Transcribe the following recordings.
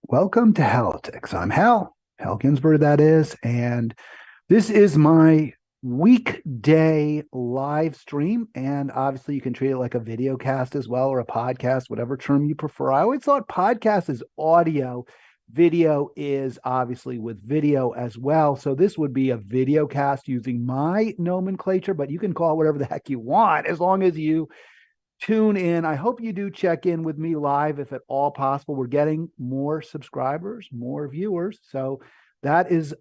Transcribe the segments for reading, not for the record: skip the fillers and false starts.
Welcome to Halitics. I'm Hal Ginsberg, that is, and this is my weekday live stream. And obviously, you can treat it like a video cast as well, or a podcast, whatever term you prefer. I always thought podcast is audio, video is obviously with video as well. So this would be a video cast using my nomenclature, but you can call it whatever the heck you want as long as you tune in. I hope you do check in with me live if at all possible. We're getting more subscribers, more viewers. So that is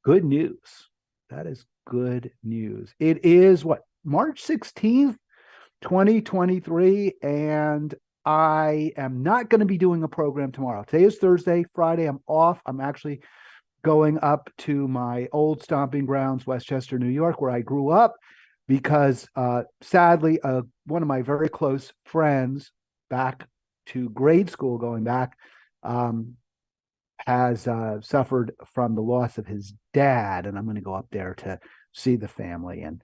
good news. That is good news. It is what, March 16th, 2023. And I am not going to be doing a program tomorrow. Today is Thursday. Friday, I'm off. I'm actually going up to my old stomping grounds, Westchester, New York, where I grew up, because sadly, one of my very close friends back to grade school, going back, has suffered from the loss of his dad. And I'm going to go up there to see the family and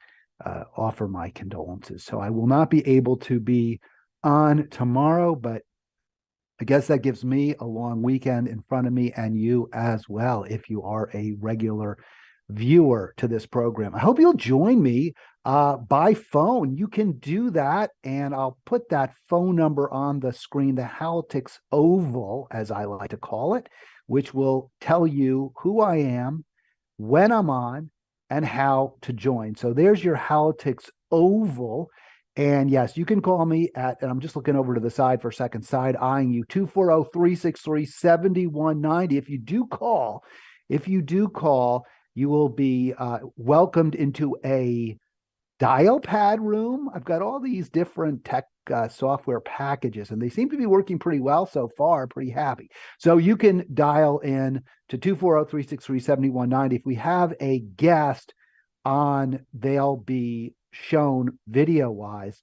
offer my condolences. So I will not be able to be on tomorrow, but I guess that gives me a long weekend in front of me, and you as well, if you are a regular viewer to this program. I hope you'll join me by phone. You can do that, and I'll put that phone number on the screen, the Halitics Oval, as I like to call it, which will tell you who I am, when I'm on, and how to join. So there's your Halitics Oval. And yes, you can call me at, and I'm just looking over to the side for a second, side eyeing you, 240-363-7190. If you do call, you will be welcomed into a dial pad room. I've got all these different tech software packages, and they seem to be working pretty well so far. Pretty happy. So you can dial in to 240-363-7190. If we have a guest on, they'll be shown video wise.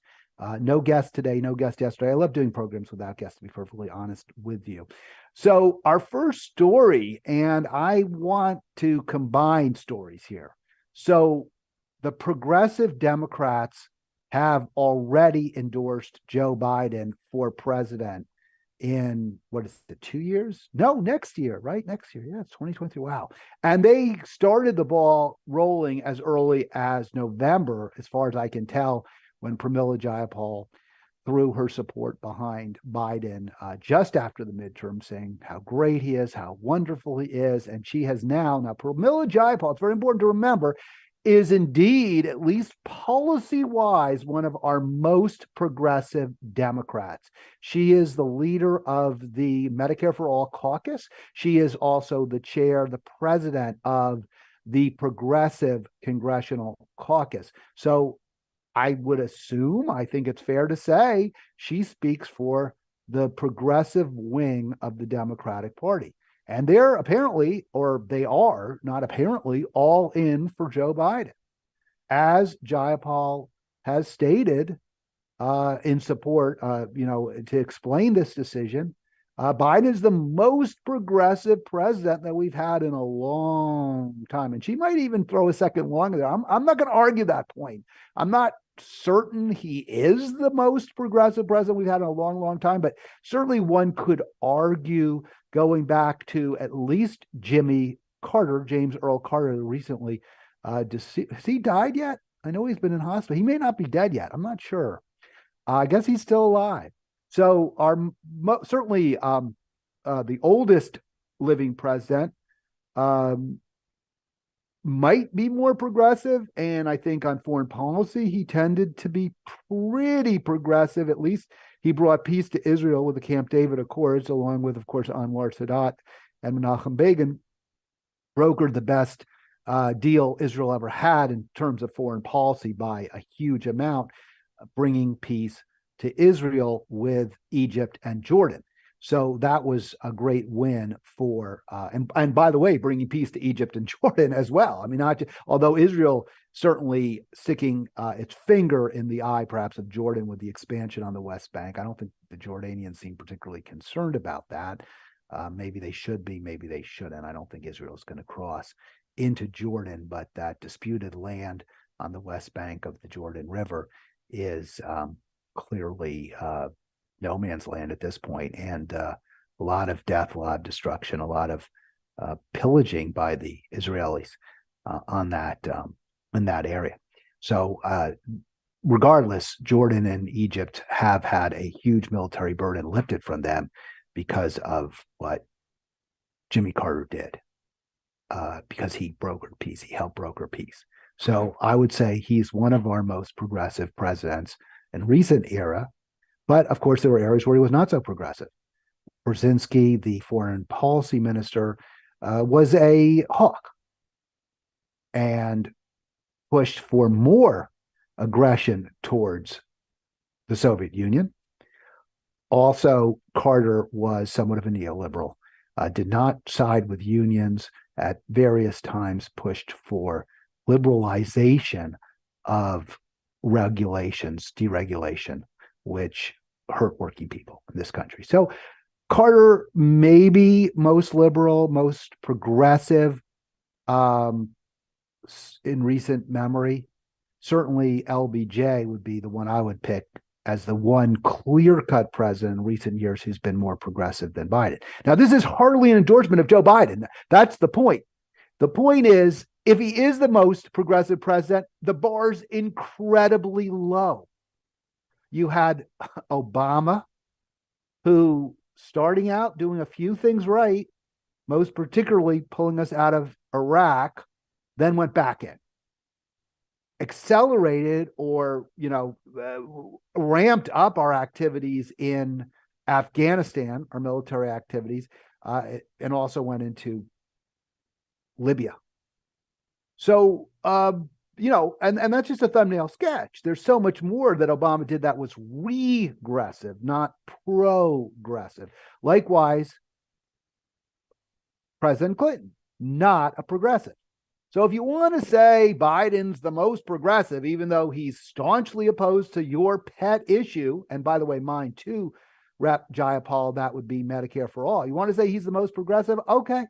No guest today, no guest yesterday. I love doing programs without guests, to be perfectly honest with you. So our first story, and I want to combine stories here. So the progressive Democrats have already endorsed Joe Biden for president in, what is it, 2 years? No, next year, right? Next year. Yeah, it's 2023. Wow. And they started the ball rolling as early as November, as far as I can tell, when Pramila Jayapal threw her support behind Biden just after the midterm, saying how great he is, how wonderful he is. And she has now Pramila Jayapal, it's very important to remember, is indeed, at least policy-wise, one of our most progressive Democrats. She is the leader of the Medicare for All caucus. She is also the chair, the president of the Progressive Congressional Caucus. So I would assume, I think it's fair to say, she speaks for the progressive wing of the Democratic Party. And they're apparently, or they are not apparently, all in for Joe Biden. As Jayapal has stated in support, to explain this decision, Biden is the most progressive president that we've had in a long time. And she might even throw a second longer there. I'm not going to argue that point. I'm not certain he is the most progressive president we've had in a long, long time, but certainly one could argue, going back to at least Jimmy Carter, James Earl Carter, recently. Has he died yet? I know he's been in hospital. He may not be dead yet. I'm not sure. I guess he's still alive. So certainly the oldest living president might be more progressive. And I think on foreign policy, he tended to be pretty progressive. At least he brought peace to Israel with the Camp David Accords, along with, of course, Anwar Sadat and Menachem Begin, brokered the best deal Israel ever had in terms of foreign policy by a huge amount, bringing peace to Israel with Egypt and Jordan. So that was a great win for, and by the way, bringing peace to Egypt and Jordan as well. I mean, although Israel certainly sticking its finger in the eye, perhaps, of Jordan with the expansion on the West Bank. I don't think the Jordanians seem particularly concerned about that. Maybe they should be, maybe they shouldn't. I don't think Israel is going to cross into Jordan, but that disputed land on the West Bank of the Jordan River is clearly no man's land at this point. And a lot of death, a lot of destruction, a lot of pillaging by the Israelis on that in that area. So regardless, Jordan and Egypt have had a huge military burden lifted from them because of what Jimmy Carter did, because he brokered peace. He helped broker peace. So I would say he's one of our most progressive presidents in recent era. But of course, there were areas where he was not so progressive. Brzezinski, the foreign policy minister, was a hawk and pushed for more aggression towards the Soviet Union. Also, Carter was somewhat of a neoliberal, did not side with unions, at various times pushed for liberalization of regulations, deregulation, which hurt working people in this country. So Carter maybe most liberal, most progressive in recent memory. Certainly LBJ would be the one I would pick as the one clear-cut president in recent years who's been more progressive than Biden. Now, this is hardly an endorsement of Joe Biden. That's the point. The point is, if he is the most progressive president, the bar's incredibly low. You had Obama, who starting out doing a few things right, most particularly pulling us out of Iraq, then went back in. Accelerated or, ramped up our activities in Afghanistan, our military activities, and also went into Libya. So, and that's just a thumbnail sketch. There's so much more that Obama did that was regressive, not progressive. Likewise, President Clinton, not a progressive. So if you want to say Biden's the most progressive, even though he's staunchly opposed to your pet issue, and by the way, mine too, Rep. Jayapal, that would be Medicare for all. You want to say he's the most progressive? Okay.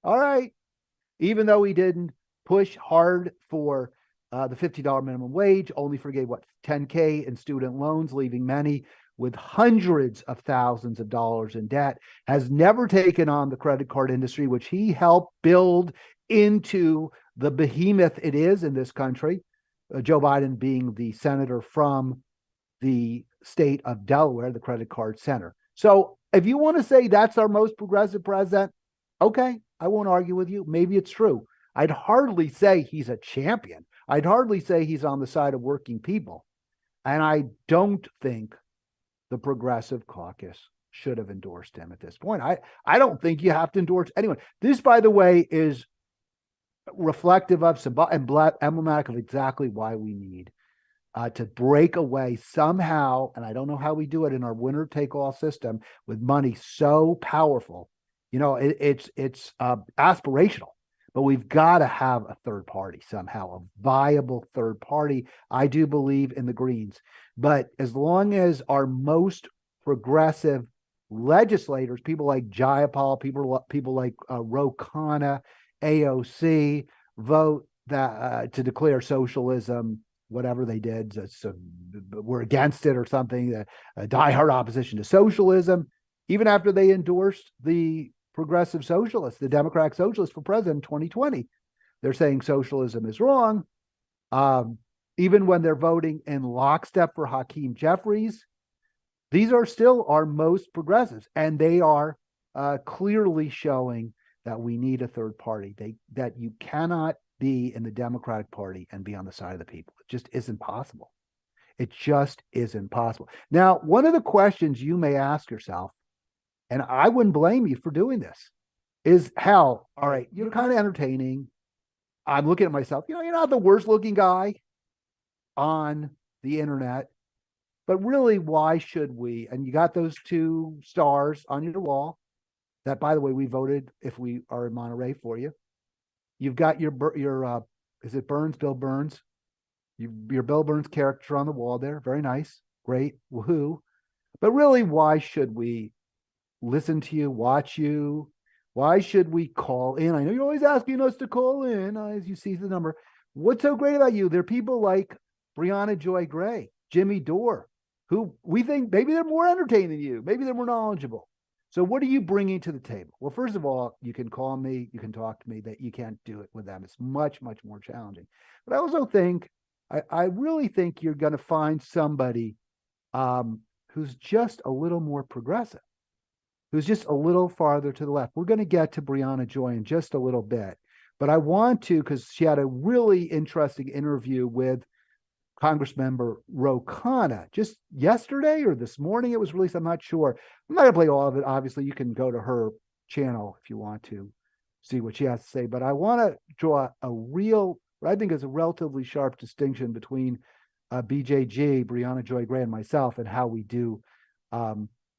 All right. Even though he didn't push hard for the $50 minimum wage, only forgave, $10K in student loans, leaving many with hundreds of thousands of dollars in debt, has never taken on the credit card industry, which he helped build into the behemoth it is in this country, Joe Biden being the senator from the state of Delaware, the credit card center. So if you want to say that's our most progressive president, okay, I won't argue with you. Maybe it's true. I'd hardly say he's a champion. I'd hardly say he's on the side of working people. And I don't think the Progressive Caucus should have endorsed him at this point. I don't think you have to endorse anyone. This, by the way, is reflective of and emblematic of exactly why we need to break away somehow, and I don't know how we do it in our winner-take-all system with money so powerful. It's aspirational, but we've got to have a third party somehow, a viable third party. I do believe in the Greens, but as long as our most progressive legislators, people like Jayapal, people like Ro Khanna, AOC, vote that to declare socialism, whatever they did, so we're against it or something, a diehard opposition to socialism, even after they endorsed the progressive socialists, the Democratic socialists for president in 2020. They're saying socialism is wrong. Even when they're voting in lockstep for Hakeem Jeffries, these are still our most progressives, and they are clearly showing that we need a third party. That you cannot be in the Democratic Party and be on the side of the people. It just isn't possible. It just isn't possible. Now, one of the questions you may ask yourself, and I wouldn't blame you for doing this, is how, all right, you're kind of entertaining. I'm looking at myself, you're not the worst looking guy on the internet, but really, why should we? And you got those 2 stars on your wall that, by the way, we voted if we are in Monterey for you. You've got your is it Burns, Bill Burns? Your Bill Burns character on the wall there. Very nice. Great. Woohoo. But really, why should we listen to you, watch you? Why should we call in? I know you're always asking us to call in as you see the number. What's so great about you? There are people like Brianna Joy Gray, Jimmy Dore, who we think maybe they're more entertaining than you. Maybe they're more knowledgeable. So what are you bringing to the table? Well, first of all, you can call me, you can talk to me. That you can't do it with them. It's much, much more challenging. But I also think, I really think you're going to find somebody who's just a little more progressive, who's just a little farther to the left. We're going to get to Brianna Joy in just a little bit, but I want to, because she had a really interesting interview with Congressmember Ro Khanna just yesterday or this morning. It was released. I'm not sure. I'm not going to play all of it. Obviously, you can go to her channel if you want to see what she has to say. But I want to draw a real, what I think is a relatively sharp distinction between BJG, Brianna Joy Gray, and myself, and how we do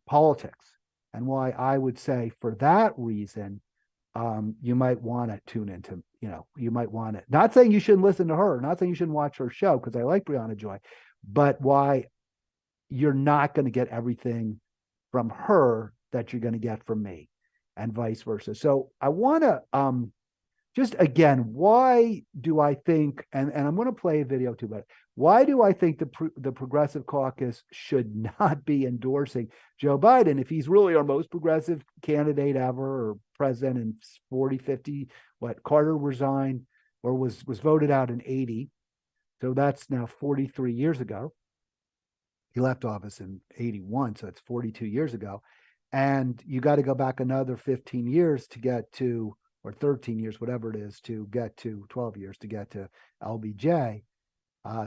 politics, and why I would say for that reason, you might want to tune into, you might want to, not saying you shouldn't listen to her, not saying you shouldn't watch her show, because I like Brianna Joy, but why you're not going to get everything from her that you're going to get from me, and vice versa. So I want to just again, why do I think, and I'm going to play a video too, but why do I think the Progressive Caucus should not be endorsing Joe Biden if he's really our most progressive candidate ever, or president in 40, 50, Carter resigned or was voted out in 80. So that's now 43 years ago. He left office in 81, so it's 42 years ago. And you got to go back another 15 years to get to, or 13 years, whatever it is, to get to 12 years to get to LBJ.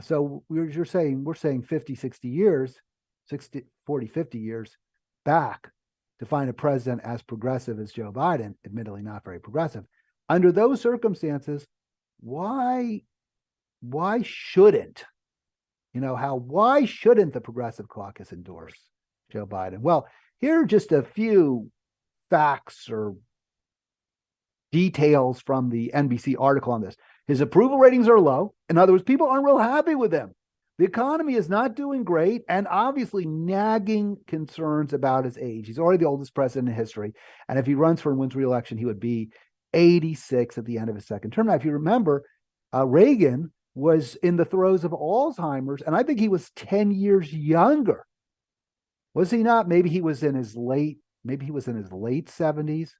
So we're saying 50, 60 years, 60, 40, 50 years back to find a president as progressive as Joe Biden, admittedly not very progressive. Under those circumstances, why shouldn't, why shouldn't the Progressive Caucus endorse Joe Biden? Well, here are just a few facts or details from the NBC article on this. His approval ratings are low. In other words, people aren't real happy with him. The economy is not doing great, and obviously nagging concerns about his age. He's already the oldest president in history, and if he runs for and wins re-election, he would be 86 at the end of his second term. Now, if you remember, Reagan was in the throes of Alzheimer's, and I think he was 10 years younger. Was he not? Maybe he was in his late 70s.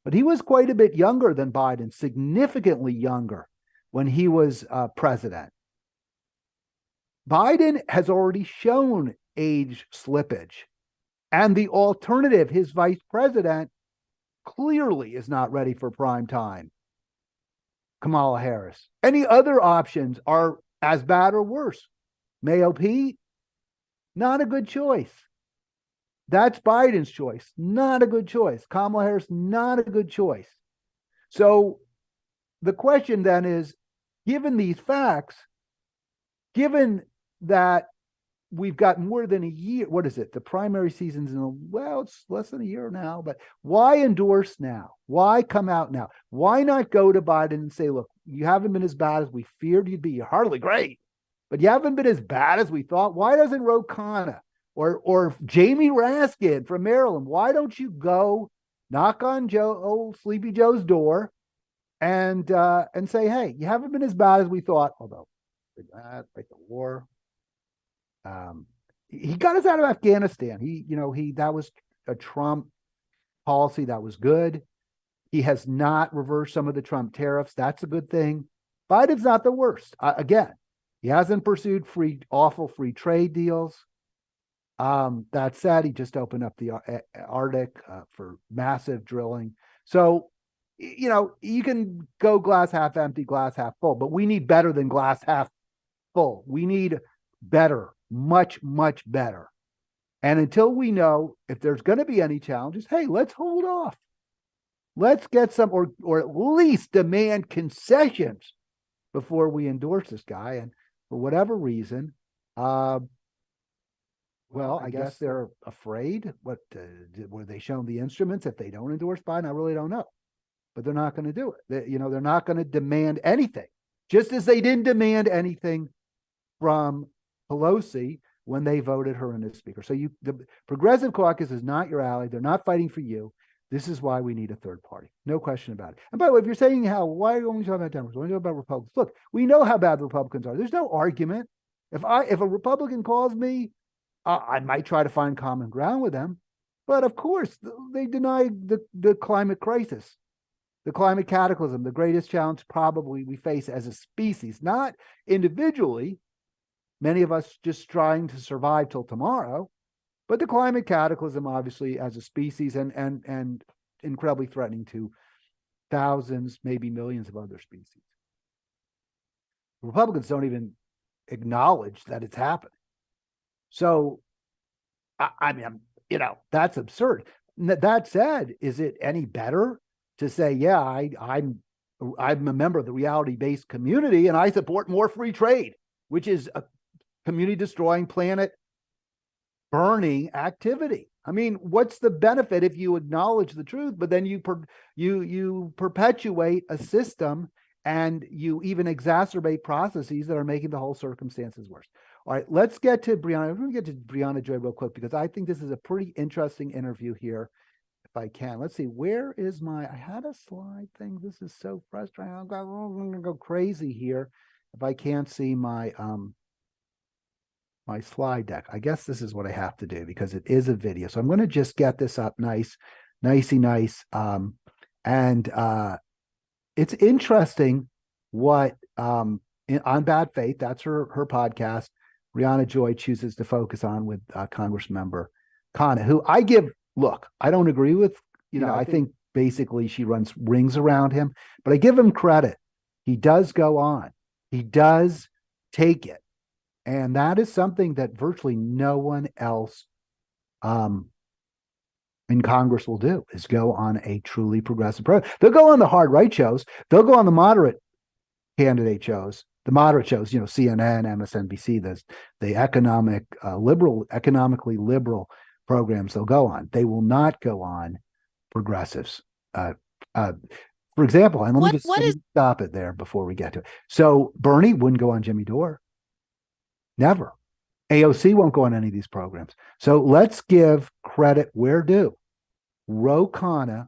But he was quite a bit younger than Biden, significantly younger when he was president. Biden has already shown age slippage. And the alternative, his vice president, clearly is not ready for prime time. Kamala Harris. Any other options are as bad or worse. Mayo Pete, not a good choice. That's Biden's choice. Not a good choice. Kamala Harris, not a good choice. So the question then is, given these facts, given that we've got more than a year, what is it? The primary season's it's less than a year now, but why endorse now? Why come out now? Why not go to Biden and say, look, you haven't been as bad as we feared you'd be. You're hardly great, but you haven't been as bad as we thought. Why doesn't Ro Khanna or Jamie Raskin from Maryland, why don't you go knock on old Sleepy Joe's door and say, hey, you haven't been as bad as we thought, although like the war. He got us out of Afghanistan. That was a Trump policy that was good. He has not reversed some of the Trump tariffs. That's a good thing. Biden's not the worst. Again, he hasn't pursued awful free trade deals. That said, he just opened up the Arctic for massive drilling. So, you can go glass half empty, glass half full, but we need better than glass half full. We need better, much, much better. And until we know if there's going to be any challenges, hey, let's hold off. Let's get some, or at least demand concessions before we endorse this guy. And for whatever reason, I guess they're afraid. Were they shown the instruments if they don't endorse Biden? I really don't know. But they're not going to do it. They're not going to demand anything, just as they didn't demand anything from Pelosi when they voted her in as speaker. So the Progressive Caucus is not your ally. They're not fighting for you. This is why we need a third party. No question about it. And by the way, if you're saying why are you only talking about Democrats? Why are you talking about Republicans? Look, we know how bad the Republicans are. There's no argument. If a Republican calls me, I might try to find common ground with them. But of course, they deny the climate crisis, the climate cataclysm, the greatest challenge probably we face as a species, not individually, many of us just trying to survive till tomorrow, but the climate cataclysm, obviously, as a species, and incredibly threatening to thousands, maybe millions of other species. Republicans don't even acknowledge that it's happening. So, I mean, that's absurd. That said, is it any better to say, yeah, I'm a member of the reality-based community and I support more free trade, which is a community destroying, planet burning activity? I mean, what's the benefit if you acknowledge the truth, but then you perpetuate a system and you even exacerbate processes that are making the whole circumstances worse? All right, let's get to Brianna. I'm going to get to Brianna Joy real quick because I think this is a pretty interesting interview here. If I can, let's see, where is I had a slide thing. This is so frustrating. I'm going to go crazy here if I can't see my slide deck. I guess this is what I have to do because it is a video. So I'm going to just get this up nicey nice. And it's interesting what on Bad Faith, that's her podcast, Brianna Joy chooses to focus on with Congressmember Khanna, who I don't agree with, I think basically she runs rings around him, but I give him credit. He does go on. He does take it. And that is something that virtually no one else in Congress will do, is go on a truly progressive program. They'll go on the hard right shows. They'll go on the moderate candidate shows, the moderate shows, CNN, MSNBC, the economically liberal programs they'll go on. They will not go on progressives. For example, and let me stop it there before we get to it. So Bernie wouldn't go on Jimmy Dore. Never. AOC won't go on any of these programs. So let's give credit where due. Ro Khanna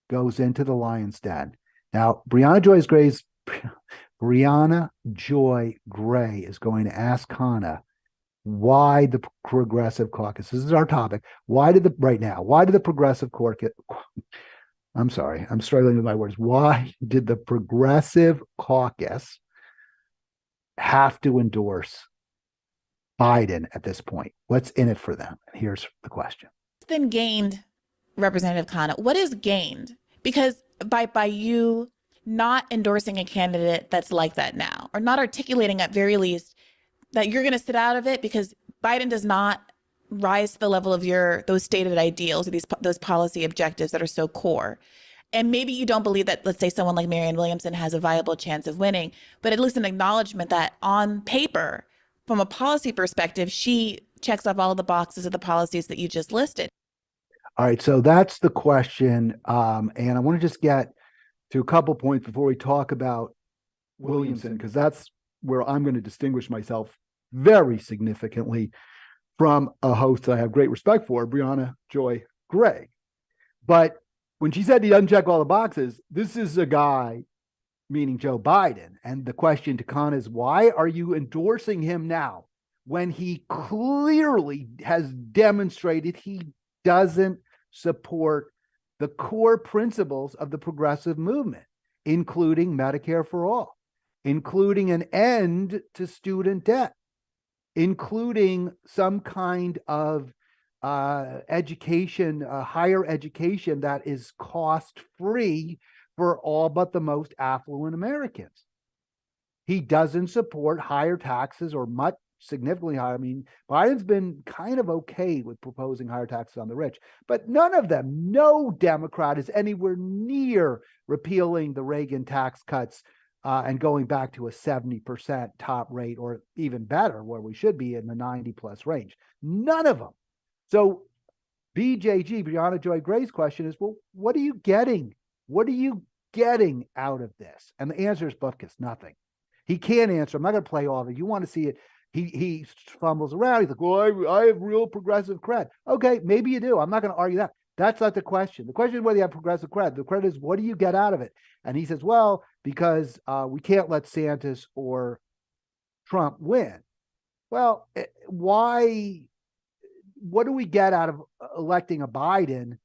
goes into the lion's den. Now, Brianna Joy Gray is going to ask Khanna why the Progressive Caucus, this is our topic, why did the Progressive Caucus, I'm sorry, I'm struggling with my words, why did the Progressive Caucus have to endorse Biden at this point? What's in it for them? Here's the question. Then gained, Representative Khanna, what is gained? Because by you not endorsing a candidate that's like that now, or not articulating at very least that you're going to sit out of it because Biden does not rise to the level of those stated ideals or those policy objectives that are so core. And maybe you don't believe that, let's say, someone like Marianne Williamson has a viable chance of winning, but at least an acknowledgement that on paper, from a policy perspective, she checks off all of the boxes of the policies that you just listed. All right, so that's the question. And I want to just get to a couple points before we talk about Williamson, because that's where I'm going to distinguish myself very significantly from a host that I have great respect for, Brianna Joy Gray. But when she said he doesn't check all the boxes, this is a guy, meaning Joe Biden. And the question to Khan is, why are you endorsing him now when he clearly has demonstrated he doesn't support the core principles of the progressive movement, including Medicare for all, including an end to student debt, including some kind of education, higher education that is cost-free for all but the most affluent Americans. He doesn't support higher taxes or much significantly higher. I mean, Biden's been kind of okay with proposing higher taxes on the rich, but none of them, no Democrat is anywhere near repealing the Reagan tax cuts and going back to a 70% top rate, or even better, where we should be in the 90 plus range. None of them. So BJG, Brianna Joy Gray's question is, well, what are you getting? What are you getting out of this? And the answer is bupkis, nothing. He can't answer. I'm not going to play all of it. You want to see it. He fumbles around. He's like, well, I have real progressive cred. Okay, maybe you do. I'm not going to argue that. That's not the question. The question is whether you have progressive cred. The credit is, what do you get out of it? And he says, well, because we can't let Santis or Trump win. Well, why what do we get out of electing a Biden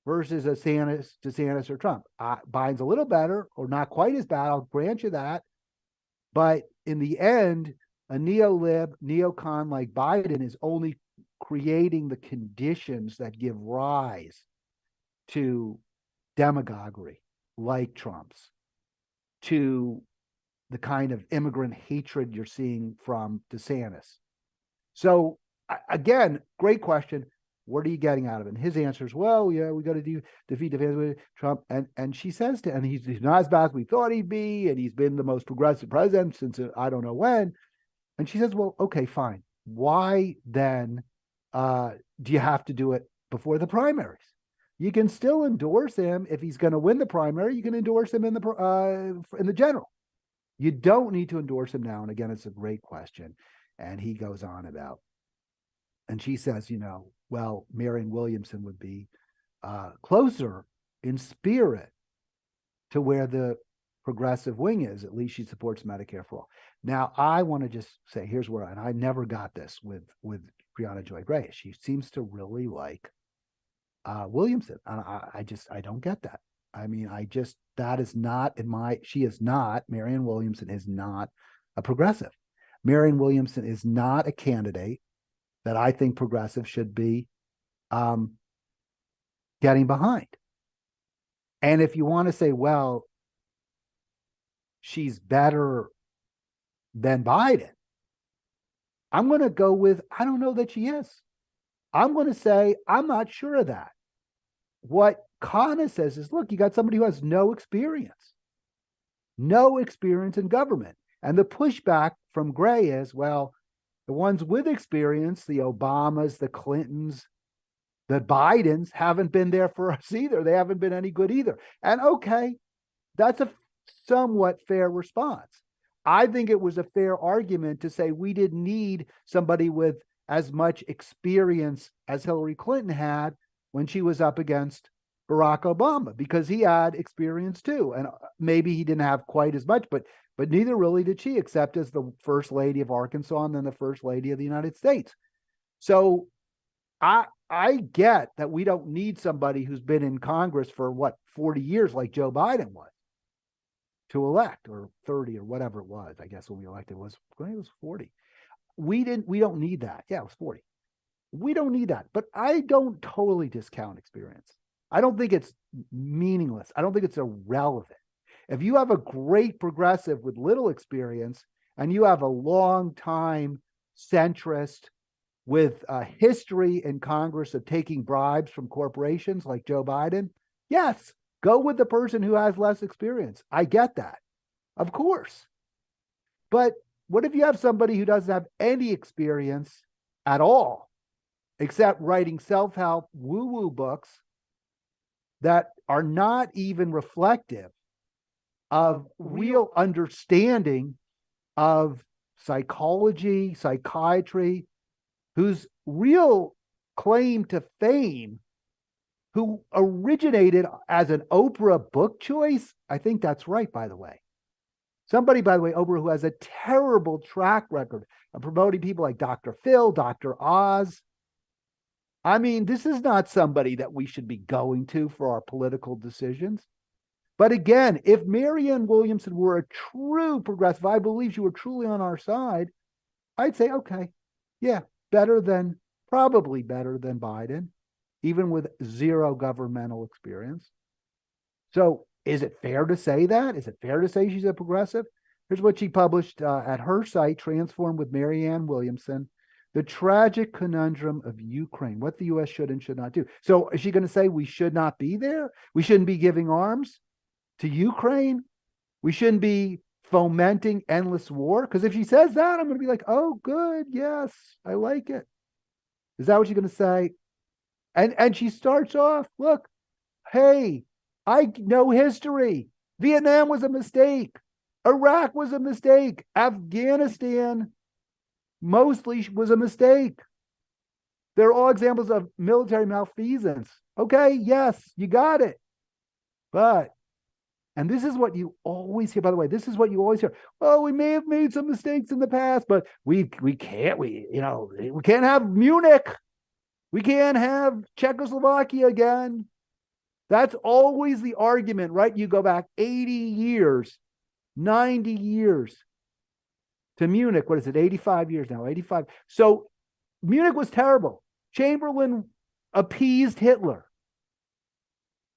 versus a DeSantis or Trump? Biden's a little better, or not quite as bad. I'll grant you that. But in the end, a neolib, neocon like Biden is only creating the conditions that give rise to demagoguery like Trump's, to the kind of immigrant hatred you're seeing from DeSantis. So again, great question. What are you getting out of it? And his answer is, well, yeah, we got to defeat Trump. And she says to, and he's not as bad as we thought he'd be, and he's been the most progressive president since I don't know when. And she says, well, okay, fine. Why then do you have to do it before the primaries? You can still endorse him if he's going to win the primary. You can endorse him in the general. You don't need to endorse him now. And again, it's a great question. And he goes on about, and she says, well, Marianne Williamson would be closer in spirit to where the progressive wing is. At least she supports Medicare for all. Now, I want to just say, here's where, and I never got this with Brianna Joy Gray. She seems to really like Williamson. I don't get that. I mean, that is not she is not, Marianne Williamson is not a progressive. Marianne Williamson is not a candidate that I think progressives should be getting behind. And if you want to say, well, she's better than Biden, I'm going to go with, I don't know that she is. I'm going to say, I'm not sure of that. What Kana says is, look, you got somebody who has no experience in government. And the pushback from Gray is, well, the ones with experience, the Obamas, the Clintons, the Bidens, haven't been there for us either. They haven't been any good either. And okay, that's a somewhat fair response. I think it was a fair argument to say we didn't need somebody with as much experience as Hillary Clinton had when she was up against Barack Obama, because he had experience too. And maybe he didn't have quite as much, but neither really did she, except as the first lady of Arkansas and then the first lady of the United States. So I get that we don't need somebody who's been in Congress for 40 years like Joe Biden was to elect, or 30 or whatever it was. I guess when we elected it was 40. We don't need that. Yeah, it was 40. We don't need that. But I don't totally discount experience. I don't think it's meaningless. I don't think it's irrelevant. If you have a great progressive with little experience and you have a long time centrist with a history in Congress of taking bribes from corporations like Joe Biden, yes, go with the person who has less experience. I get that, of course. But what if you have somebody who doesn't have any experience at all, except writing self-help woo-woo books that are not even reflective of real understanding of psychology, psychiatry, whose real claim to fame, who originated as an Oprah book choice? I think that's right, by the way. Somebody, by the way, Oprah, who has a terrible track record of promoting people like Dr. Phil, Dr. Oz. I mean, this is not somebody that we should be going to for our political decisions. But again, if Marianne Williamson were a true progressive, I believe she were truly on our side, I'd say, okay, yeah, probably better than Biden, even with zero governmental experience. So is it fair to say that? Is it fair to say she's a progressive? Here's what she published at her site, Transform with Marianne Williamson, The Tragic Conundrum of Ukraine, what the U.S. should and should not do. So is she going to say we should not be there? We shouldn't be giving arms to Ukraine? We shouldn't be fomenting endless war? Because if she says that, I'm going to be like, oh, good, yes, I like it. Is that what she's going to say? And she starts off, look, hey, I know history. Vietnam was a mistake. Iraq was a mistake. Afghanistan mostly was a mistake. They're all examples of military malfeasance. Okay, yes, you got it. But, and this is what you always hear, by the way, this is what you always hear. Oh, we may have made some mistakes in the past, but we can't have Munich. We can't have Czechoslovakia again. That's always the argument, right? You go back 80 years, 90 years to Munich. What is it? 85 years now, 85. So Munich was terrible. Chamberlain appeased Hitler.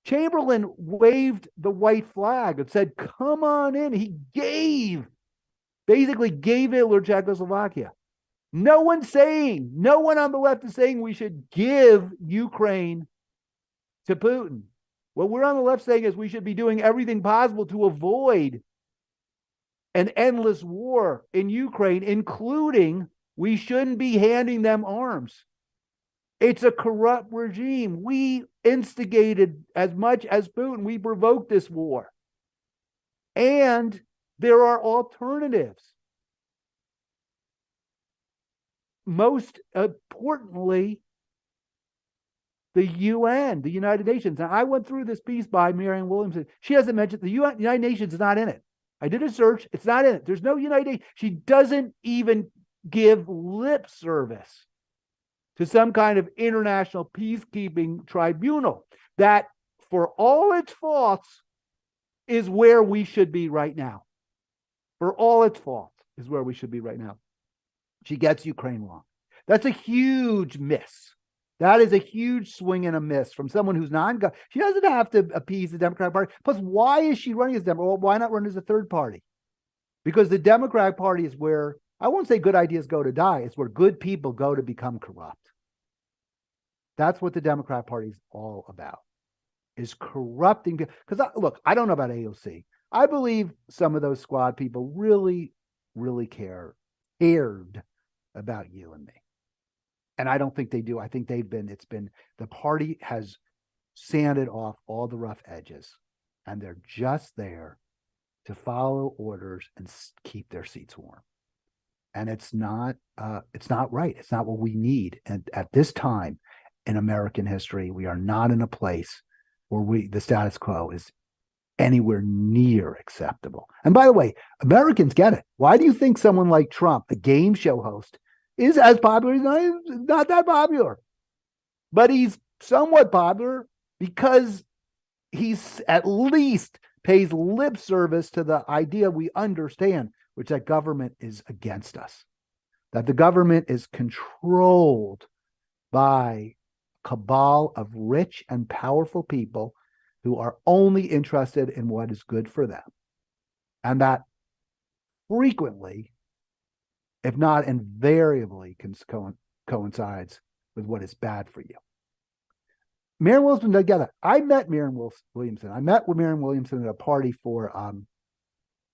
Chamberlain waved the white flag and said, come on in. He basically gave Hitler Czechoslovakia. No one on the left is saying we should give Ukraine to Putin. What we're on the left saying is we should be doing everything possible to avoid an endless war in Ukraine, including we shouldn't be handing them arms. It's a corrupt regime. We instigated as much as Putin. We provoked this war. And there are alternatives. Most importantly, the UN, the United Nations. Now, I went through this piece by Marianne Williamson. She hasn't mentioned the United Nations is not in it. I did a search. It's not in it. There's no United Nations. She doesn't even give lip service to some kind of international peacekeeping tribunal that, for all its faults, is where we should be right now. For all its faults is where we should be right now. She gets Ukraine wrong. That's a huge miss. That is a huge swing and a miss from someone who's non-gun. She doesn't have to appease the Democratic Party. Plus, why is she running as Democrat? Well, why not run as a third party? Because the Democratic Party is where, I won't say good ideas go to die. It's where good people go to become corrupt. That's what the Democratic Party is all about, is corrupting people. Because, look, I don't know about AOC. I believe some of those squad people really, really cared about you and me. And I don't think they do. I think the party has sanded off all the rough edges, and they're just there to follow orders and keep their seats warm. And it's not right. It's not what we need. And at this time in American history, we are not in a place where the status quo is anywhere near acceptable. And by the way, Americans get it. Why do you think someone like Trump, a game show host, is as popular? He's not that popular, but he's somewhat popular because he's at least pays lip service to the idea we understand, which that government is against us, that the government is controlled by a cabal of rich and powerful people who are only interested in what is good for them. And that frequently, if not invariably, coincides with what is bad for you. Marianne Williamson together. I met Marianne Williamson. I met with Marianne Williamson at a party for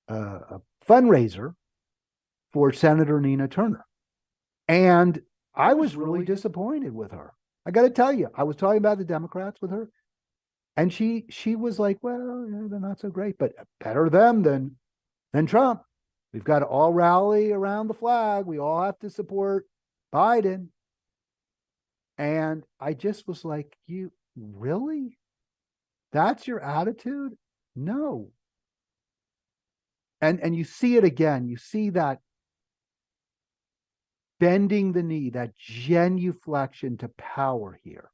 a fundraiser for Senator Nina Turner. And I was really disappointed with her. I got to tell you, I was talking about the Democrats with her. And she was like, well, they're not so great, but better them than Trump. We've got to all rally around the flag. We all have to support Biden. And I just was like, you really? That's your attitude? No. And you see it again. You see that bending the knee, that genuflection to power here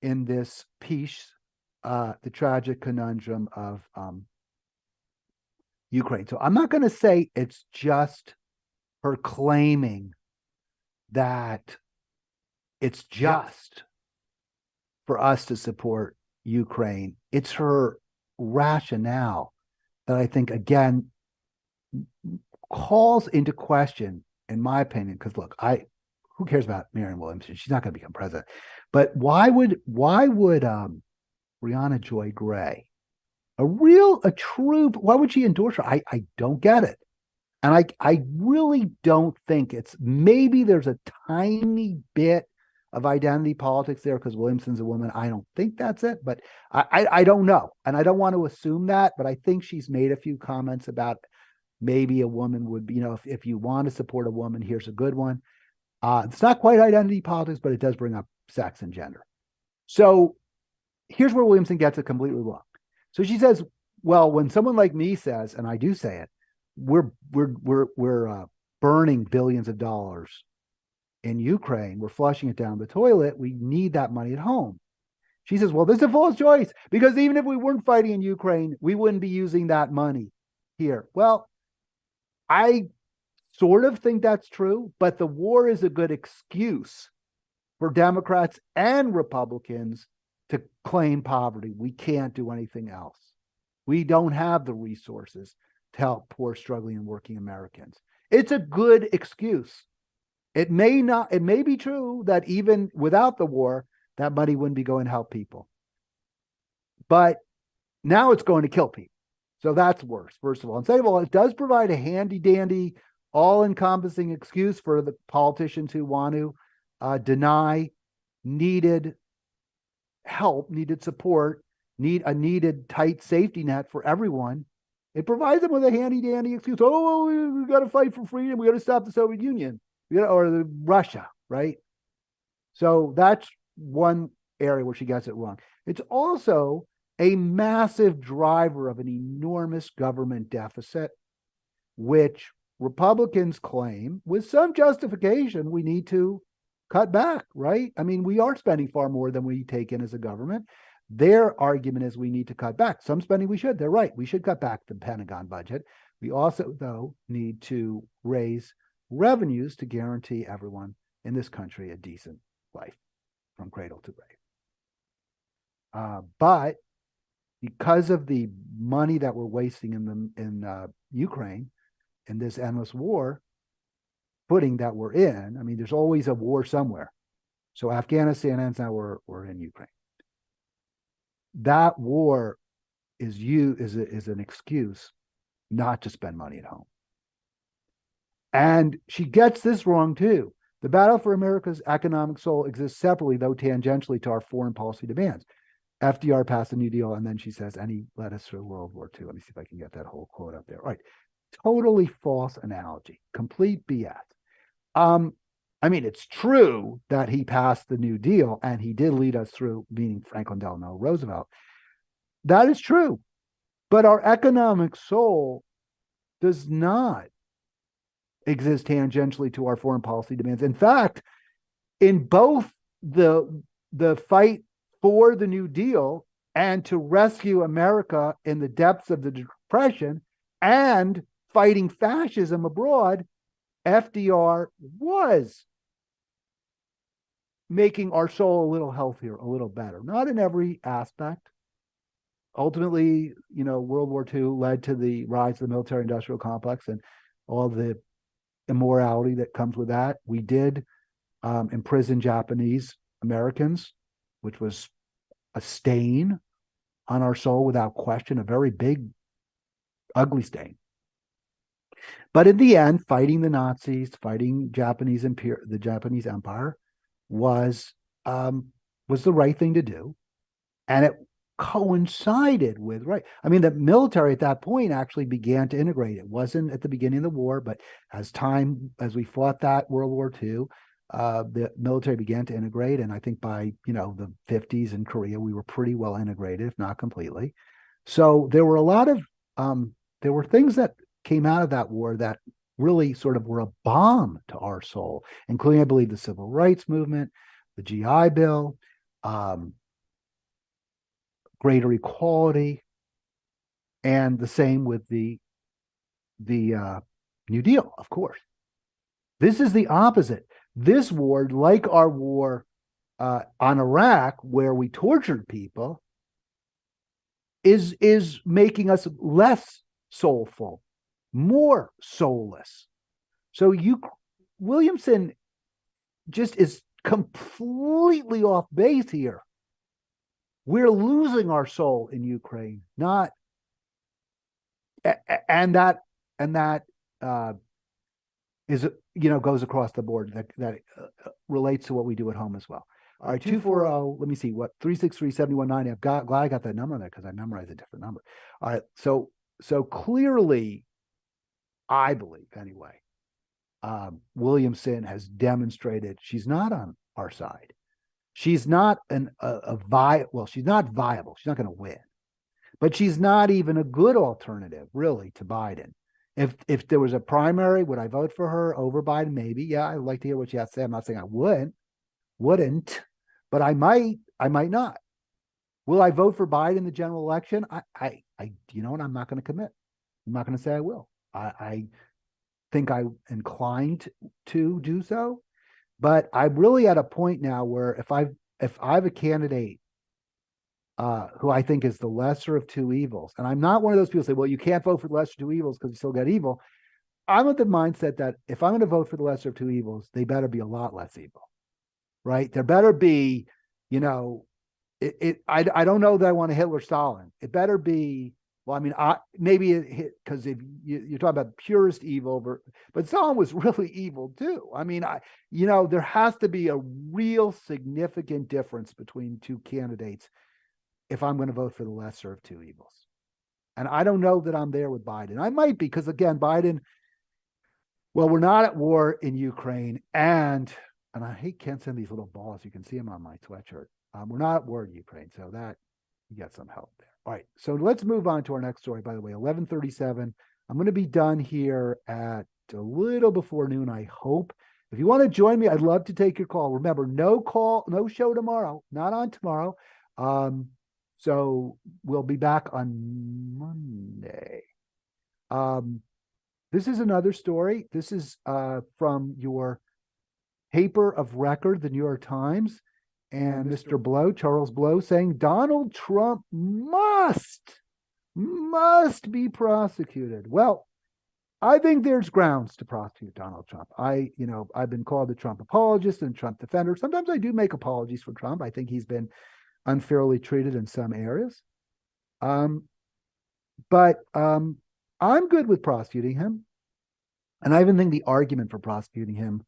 in this piece, the tragic conundrum of Ukraine. So I'm not going to say it's just her claiming that it's just for us to support Ukraine. It's her rationale that I think, again, calls into question, in my opinion, because look, who cares about Marianne Williamson? She's not going to become president. But why would Briahna Joy Gray, why would she endorse her? I don't get it. And I really don't think maybe there's a tiny bit of identity politics there because Williamson's a woman. I don't think that's it, but I don't know. And I don't want to assume that, but I think she's made a few comments about maybe a woman would be, if you want to support a woman, here's a good one. It's not quite identity politics, but it does bring up sex and gender. So here's where Williamson gets it completely wrong. So she says, well, when someone like me says, and I do say it, we're burning billions of dollars in Ukraine. We're flushing it down the toilet. We need that money at home. She says, well, this is a false choice because even if we weren't fighting in Ukraine, we wouldn't be using that money here. Well, I sort of think that's true, but the war is a good excuse for Democrats and Republicans to claim poverty. We can't do anything else. We don't have the resources to help poor, struggling, and working Americans. It's a good excuse. It may be true that even without the war, that money wouldn't be going to help people. But now it's going to kill people. So that's worse, first of all. And second of all, it does provide a handy-dandy, all-encompassing excuse for the politicians who want to deny needed help, needed support, a needed tight safety net for everyone. It provides them with a handy-dandy excuse. Oh, well, we got to fight for freedom. We got to stop the Soviet Union, or Russia, right? So that's one area where she gets it wrong. It's also a massive driver of an enormous government deficit, which Republicans claim, with some justification, we need to cut back, right? I mean, we are spending far more than we take in as a government. Their argument is we need to cut back. Some spending we should. They're right. We should cut back the Pentagon budget. We also, though, need to raise revenues to guarantee everyone in this country a decent life from cradle to grave. But because of the money that we're wasting in Ukraine, in this endless war footing that we're in, I mean, there's always a war somewhere. So Afghanistan ends, now we're in Ukraine. That war is an excuse not to spend money at home. And she gets this wrong too. The battle for America's economic soul exists separately, though tangentially, to our foreign policy demands. FDR passed the New Deal, and then she says, and he led us through World War II. Let me see if I can get that whole quote up there. All right. Totally false analogy. Complete BS. I mean, it's true that he passed the New Deal, and he did lead us through, meaning Franklin Delano Roosevelt. That is true. But our economic soul does not exist tangentially to our foreign policy demands. In fact, in both the fight for the New Deal and to rescue America in the depths of the Depression and fighting fascism abroad, FDR was making our soul a little healthier, a little better. Not in every aspect. Ultimately, World War II led to the rise of the military-industrial complex and all the immorality that comes with that. We did imprison Japanese Americans, which was a stain on our soul without question, a very big, ugly stain. But in the end, fighting the Nazis, fighting the Japanese Empire was the right thing to do. And it coincided with, right. I mean, the military at that point actually began to integrate. It wasn't at the beginning of the war, but as we fought that World War II, the military began to integrate. And I think by, the 50s in Korea, we were pretty well integrated, if not completely. So there were a lot of, there were things that came out of that war that really sort of were a balm to our soul, including, I believe, the Civil Rights Movement, the GI Bill, greater equality, and the same with the New Deal, of course. This is the opposite. This war, like our war on Iraq, where we tortured people, is making us less soulful, more soulless. So Williamson just is completely off base here. We're losing our soul in Ukraine, and that is, goes across the board. That relates to what we do at home as well. All right, 240. Let me see, 363-7190. Glad I got that number there because I memorized a different number. All right, so clearly, I believe anyway, Williamson has demonstrated she's not on our side. She's not she's not viable. She's not going to win, but she's not even a good alternative, really, to Biden. If there was a primary, would I vote for her over Biden? Maybe. Yeah, I'd like to hear what she has to say. I'm not saying I wouldn't, but I might not. Will I vote for Biden in the general election? You know what? I'm not going to commit. I'm not going to say I will. I think I'm inclined to do so, but I'm really at a point now where if I have a candidate who I think is the lesser of two evils, and I'm not one of those people who say, well, you can't vote for the lesser of two evils because you still got evil. I'm with the mindset that if I'm going to vote for the lesser of two evils, they better be a lot less evil, right? There better be, you know, I don't know that I want a Hitler Stalin. It better be, well, I mean, maybe because if you're talking about purest evil, but Stalin was really evil too. I mean, there has to be a real significant difference between two candidates if I'm going to vote for the lesser of two evils. And I don't know that I'm there with Biden. I might be, because again, Biden, well, we're not at war in Ukraine, and I can't send these little balls. You can see them on my sweatshirt. We're not at war in Ukraine, so that you got some help there. All right, so let's move on to our next story. By the way, 11:37. I'm going to be done here at a little before noon, I hope. If you want to join me, I'd love to take your call. Remember, no show tomorrow, not on tomorrow. So we'll be back on Monday. This is another story. This is from your paper of record, the New York Times, and Mr. Blow, Charles Blow, saying Donald Trump must be prosecuted. Well, I think there's grounds to prosecute Donald Trump. I've been called a Trump apologist and Trump defender. Sometimes I do make apologies for Trump. I think he's been unfairly treated in some areas. But I'm good with prosecuting him. And I even think the argument for prosecuting him,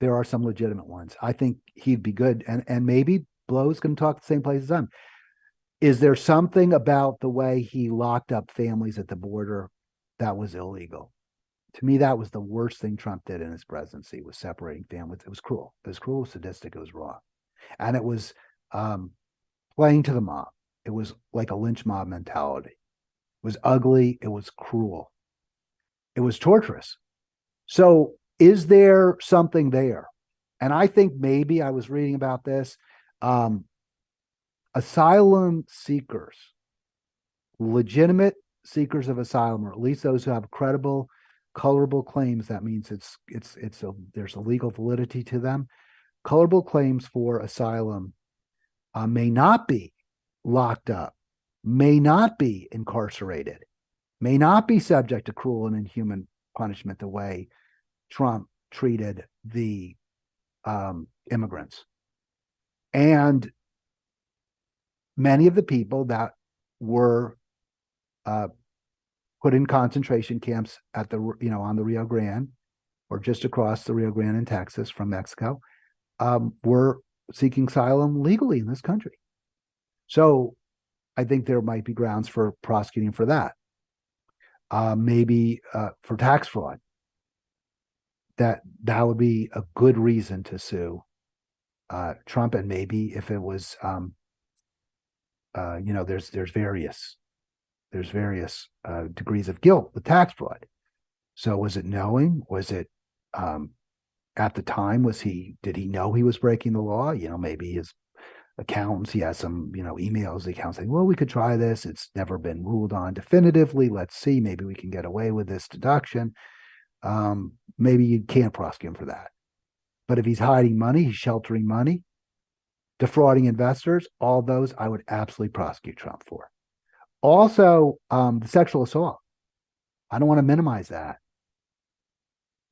there are some legitimate ones. I think he'd be good. And maybe Blow's going to talk the same place as I'm. Is there something about the way he locked up families at the border that was illegal? To me, that was the worst thing Trump did in his presidency, was separating families. It was cruel. It was cruel, sadistic. It was wrong. And it was playing to the mob. It was like a lynch mob mentality. It was ugly. It was cruel. It was torturous. So is there something there? And I think maybe, I was reading about this, asylum seekers, legitimate seekers of asylum, or at least those who have credible, colorable claims. That means there's a legal validity to them. Colorable claims for asylum may not be locked up, may not be incarcerated, may not be subject to cruel and inhuman punishment the way Trump treated the immigrants. And many of the people that were put in concentration camps at on the Rio Grande, or just across the Rio Grande in Texas from Mexico, were seeking asylum legally in this country. So I think there might be grounds for prosecuting for that. Maybe for tax fraud. That would be a good reason to sue Trump. And maybe if it was, there's various degrees of guilt with tax fraud. So was it knowing? Was it at the time? Did he know he was breaking the law? Maybe his accountants, he has some, emails, the accountants saying, well, we could try this. It's never been ruled on definitively. Let's see, maybe we can get away with this deduction. Maybe you can't prosecute him for that. But if he's hiding money, he's sheltering money, defrauding investors, all those I would absolutely prosecute Trump for. Also, the sexual assault. I don't want to minimize that.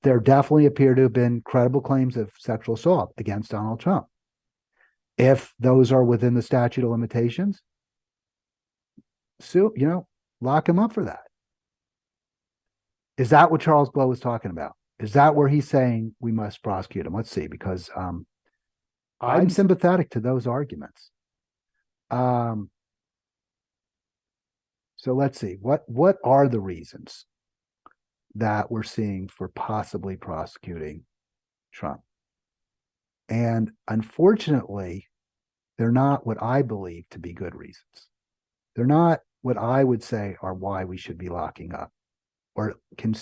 There definitely appear to have been credible claims of sexual assault against Donald Trump. If those are within the statute of limitations, lock him up for that. Is that what Charles Blow was talking about? Is that where he's saying we must prosecute him? Let's see, because I'm sympathetic to those arguments. So let's see, what are the reasons that we're seeing for possibly prosecuting Trump? And unfortunately, they're not what I believe to be good reasons. They're not what I would say are why we should be locking up or can,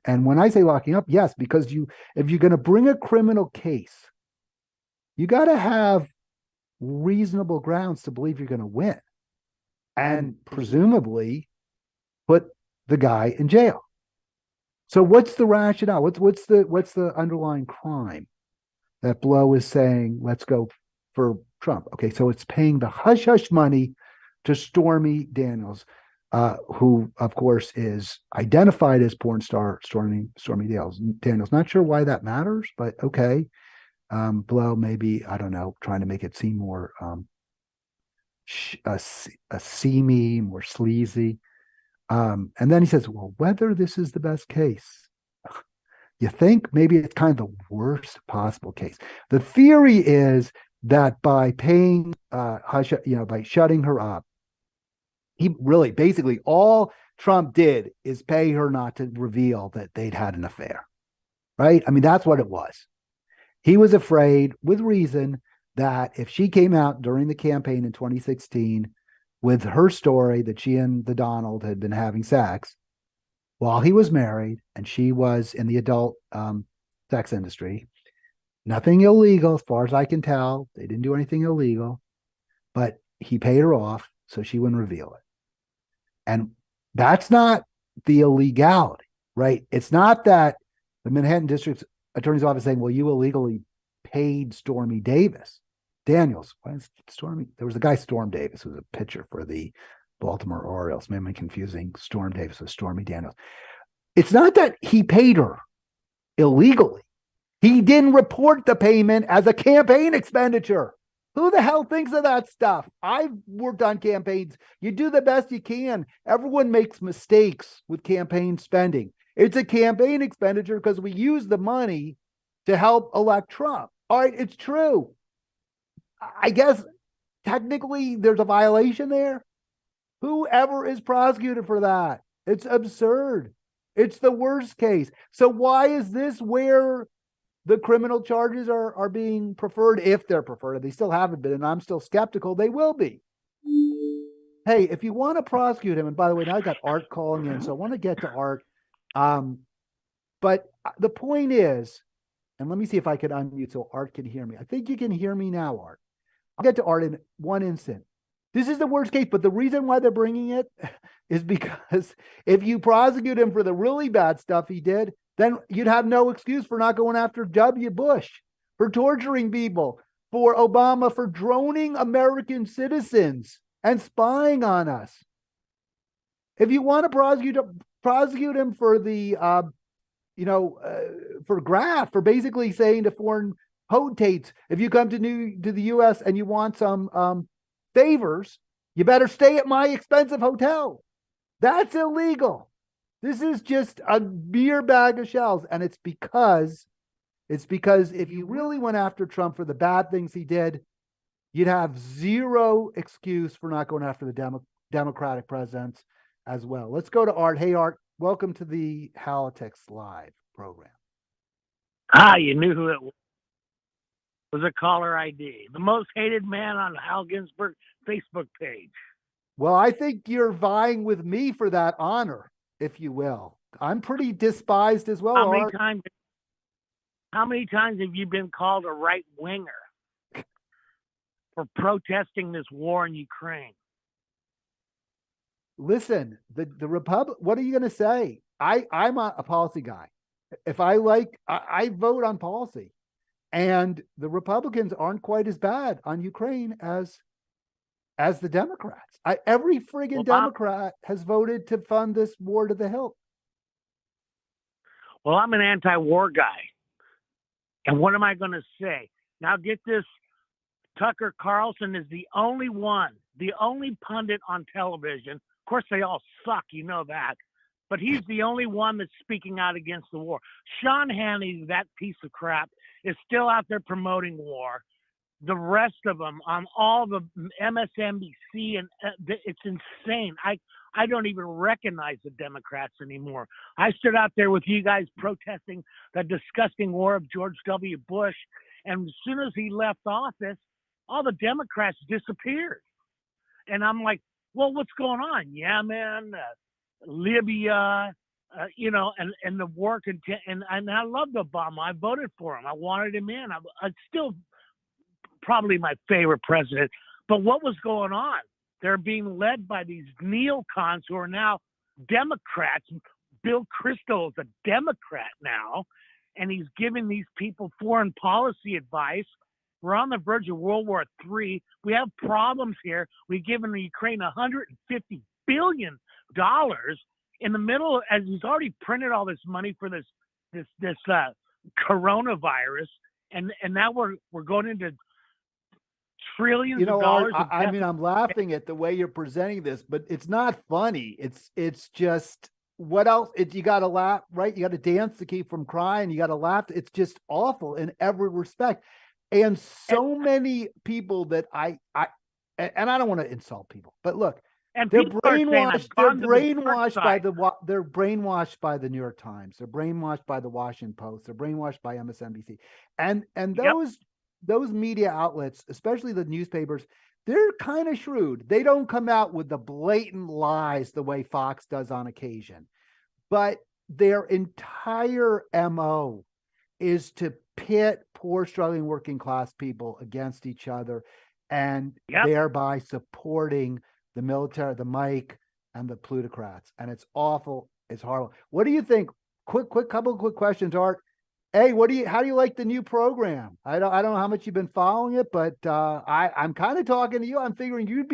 and when I say locking up, yes, because if you're going to bring a criminal case, you got to have reasonable grounds to believe you're going to win, and presumably put the guy in jail. So what's the rationale? What's the underlying crime that Blow is saying, let's go for Trump? Okay, so it's paying the hush hush money to Stormy Daniels, who of course is identified as porn star Stormy Daniels. Not sure why that matters, but okay. Blow, maybe, I don't know, trying to make it seem more seamy, more sleazy. And then he says, well, whether this is the best case, you think maybe it's kind of the worst possible case. The theory is that by paying by shutting her up, he really basically all Trump did is pay her not to reveal that they'd had an affair. Right? I mean, that's what it was. He was afraid, with reason, that if she came out during the campaign in 2016 with her story that she and the Donald had been having sex while he was married and she was in the adult sex industry, nothing illegal as far as I can tell. They didn't do anything illegal, but he paid her off so she wouldn't reveal it. And that's not the illegality, right? It's not that the Manhattan District Attorney's Office saying, well, you illegally paid Stormy Daniels. Why is Stormy? There was a guy, Storm Davis, who was a pitcher for the Baltimore Orioles. Maybe I'm confusing Storm Davis with Stormy Daniels. It's not that he paid her illegally. He didn't report the payment as a campaign expenditure. Who the hell thinks of that stuff? I've worked on campaigns. You do the best you can. Everyone makes mistakes with campaign spending. It's a campaign expenditure because we use the money to help elect Trump. All right, it's true. I guess technically there's a violation there. Whoever is prosecuted for that, it's absurd. It's the worst case. So why is this where the criminal charges are being preferred, if they're preferred? They still haven't been, and I'm still skeptical they will be. Hey, if you want to prosecute him, and by the way, now I got Art calling in, so I want to get to Art. But the point is, and let me see if I can unmute so Art can hear me. I think you can hear me now, Art. I'll get to Art in one instant. This is the worst case, but the reason why they're bringing it is because if you prosecute him for the really bad stuff he did, then you'd have no excuse for not going after W. Bush, for torturing people, for Obama, for droning American citizens and spying on us. If you want to prosecute him for the, for graft, for basically saying to foreign potentates, if you come to the U.S. and you want some favors, you better stay at my expensive hotel. That's illegal. This is just a mere bag of shells. And it's because if you really went after Trump for the bad things he did, you'd have zero excuse for not going after the Democratic presidents as well. Let's go to Art. Hey, Art, welcome to the Halitics Live program. You knew who it was. It was a caller ID. The most hated man on Hal Ginsberg Facebook page. Well, I think you're vying with me for that honor, if you will. I'm pretty despised as well. How many times have you been called a right winger for protesting this war in Ukraine? Listen, the Republic. What are you going to say? I'm a policy guy. If I vote on policy, and the Republicans aren't quite as bad on Ukraine as the Democrats. Every friggin' Democrat has voted to fund this war to the hilt. Well, I'm an anti-war guy. And what am I going to say? Now get this, Tucker Carlson is the only pundit on television. Of course, they all suck, you know that. But he's the only one that's speaking out against the war. Sean Hannity, that piece of crap, is still out there promoting war. The rest of them on all the MSNBC, and it's insane. I don't even recognize the Democrats anymore. I stood out there with you guys protesting the disgusting war of George W. Bush, and as soon as he left office, all the Democrats disappeared. And I'm like, well, what's going on? Yemen, Libya, and the war and I loved Obama. I voted for him. I wanted him in. I still probably my favorite president. But what was going on? They're being led by these neocons who are now Democrats. Bill Kristol is a Democrat now, and he's giving these people foreign policy advice. We're on the verge of World War III. We have problems here. We've given the Ukraine $150 billion in the middle, as he's already printed all this money for this coronavirus, and now we're going into trillions of dollars. I mean, I'm laughing at the way you're presenting this, but it's not funny. It's just, what else? You got to laugh, right? You got to dance to keep from crying. You got to laugh. It's just awful in every respect. And so many people that and I don't want to insult people, but look, and they're brainwashed. They're brainwashed by the New York Times. They're brainwashed by the Washington Post. They're brainwashed by MSNBC, and those media outlets, especially the newspapers, they're kind of shrewd. They don't come out with the blatant lies the way Fox does on occasion, but their entire MO is to pit poor, struggling, working class people against each other, and thereby supporting the military, the Mike, and the plutocrats. And it's awful. It's horrible. What do you think? Couple of quick questions, Art. Hey, how do you like the new program? I don't know how much you've been following it, but I'm kind of talking to you. I'm figuring you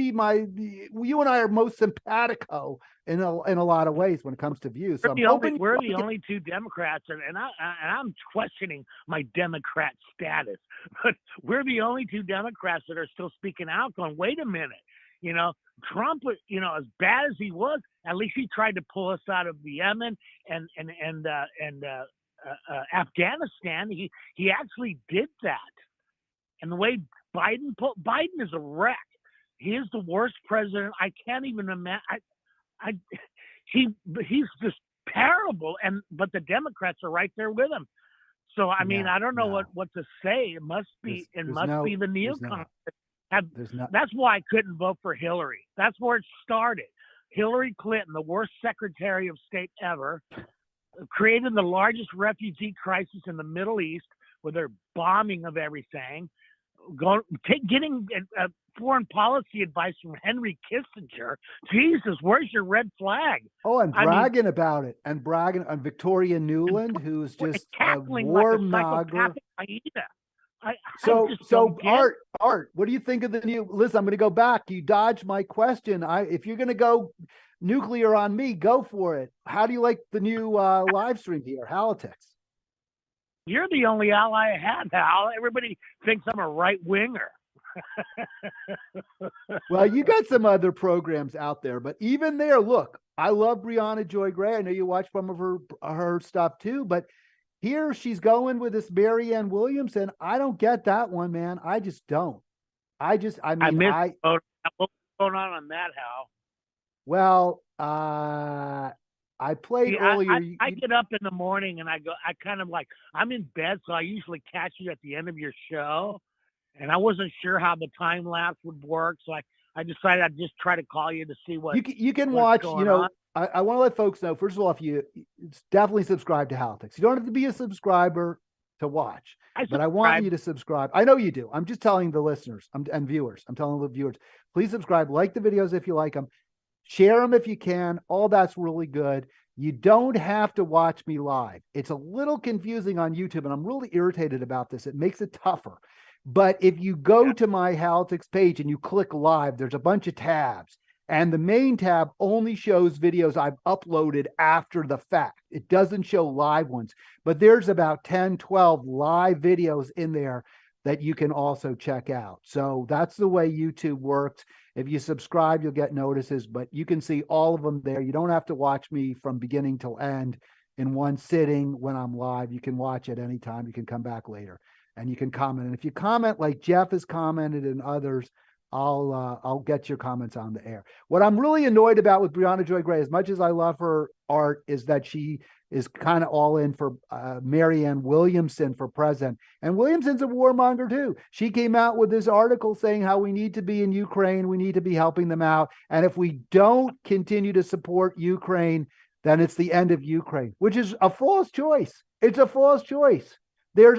and I are most simpatico in a lot of ways when it comes to views. So we're the only two Democrats, and I'm questioning my Democrat status, but we're the only two Democrats that are still speaking out, going, wait a minute, Trump, as bad as he was, at least he tried to pull us out of the Yemen and Afghanistan. He actually did that. And the way Biden is a wreck. He is the worst president. I can't even imagine. He's just terrible. But the Democrats are right there with him. So I mean, I don't know what to say. It must be the neocons. That's why I couldn't vote for Hillary. That's where it started. Hillary Clinton, the worst Secretary of State ever, created the largest refugee crisis in the Middle East with their bombing of everything, getting foreign policy advice from Henry Kissinger. Jesus, where's your red flag? Oh, and bragging about it, and bragging on Victoria Nuland, who's just a warmonger. So Art, what do you think of the new? Listen, I'm going to go back. You dodged my question. If you're going to go nuclear on me, go for it. How do you like the new live stream here, Halitics? You're the only ally I had, Hal. Everybody thinks I'm a right winger. Well, you got some other programs out there, but even there, look, I love Brianna Joy Gray. I know you watch some of her stuff too, but here she's going with this Marianne Williamson. I don't get that one, man. I just don't. What's going on that, Hal? Well, I played earlier. I get up in the morning and I kind of like, I'm in bed, so I usually catch you at the end of your show. And I wasn't sure how the time lapse would work, so I decided I'd just try to call you to see what you can watch. I want to let folks know, first of all, if you definitely subscribe to Halitics. You don't have to be a subscriber to watch, but I want you to subscribe. I know you do. I'm just telling the listeners and viewers. I'm telling the viewers, please subscribe, like the videos if you like them, share them if you can. All that's really good. You don't have to watch me live. It's a little confusing on YouTube, and I'm really irritated about this. It makes it tougher. But if you go to my Halitics page and you click live, there's a bunch of tabs. And the main tab only shows videos I've uploaded after the fact. It doesn't show live ones, but there's about 10, 12 live videos in there that you can also check out. So that's the way YouTube works. If you subscribe, you'll get notices, but you can see all of them there. You don't have to watch me from beginning till end in one sitting when I'm live. You can watch at any time. You can come back later and you can comment. And if you comment like Jeff has commented and others, I'll get your comments on the air. What I'm really annoyed about with Brianna Joy Gray, as much as I love her art, is that she is kind of all in for Marianne Williamson for president. And Williamson's a warmonger too. She came out with this article saying how we need to be in Ukraine. We need to be helping them out. And if we don't continue to support Ukraine, then it's the end of Ukraine, which is a false choice. It's a false choice. There's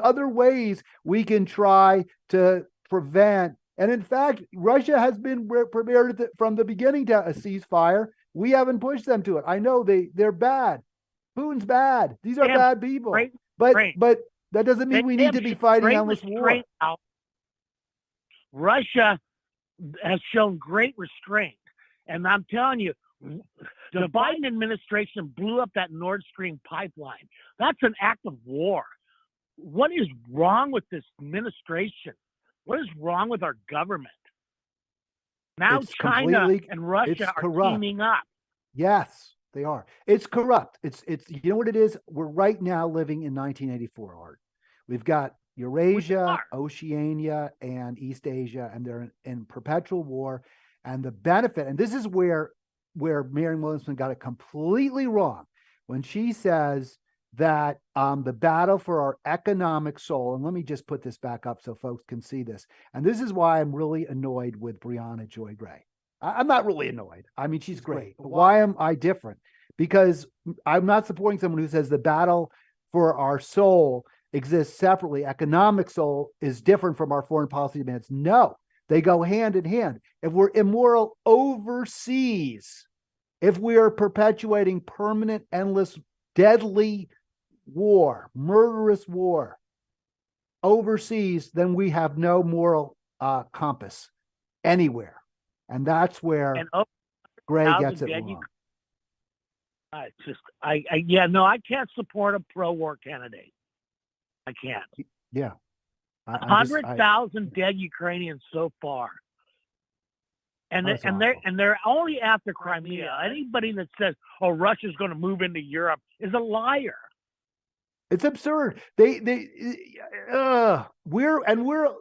other ways we can try to prevent. And in fact, Russia has been prepared from the beginning to a ceasefire. We haven't pushed them to it. I know they're bad. Putin's bad. These are bad people. But that doesn't mean we need to be fighting on this war. Russia has shown great restraint. And I'm telling you, the Biden administration blew up that Nord Stream pipeline. That's an act of war. What is wrong with this administration? What is wrong with our government? Now China and Russia are teaming up. Yes, they are. It's corrupt. It's you know what it is? We're right now living in 1984, Art. We've got Eurasia, Oceania, and East Asia, and they're in perpetual war. And the benefit, and this is where Marianne Williamson got it completely wrong when she says that the battle for our economic soul, and let me just put this back up so folks can see this. And this is why I'm really annoyed with Brianna Joy Gray. I'm not really annoyed. I mean, she's great. But why am I different? Because I'm not supporting someone who says the battle for our soul exists separately. Economic soul is different from our foreign policy demands. No, they go hand in hand. If we're immoral overseas, if we are perpetuating permanent, endless, deadly war, murderous war overseas, then we have no moral compass anywhere. And that's where Gray gets it wrong. I can't support a pro-war candidate. I can't. Yeah. 100,000 dead Ukrainians so far. And they're only after Crimea. Anybody that says, "Oh, Russia's going to move into Europe," is a liar. It's absurd. We're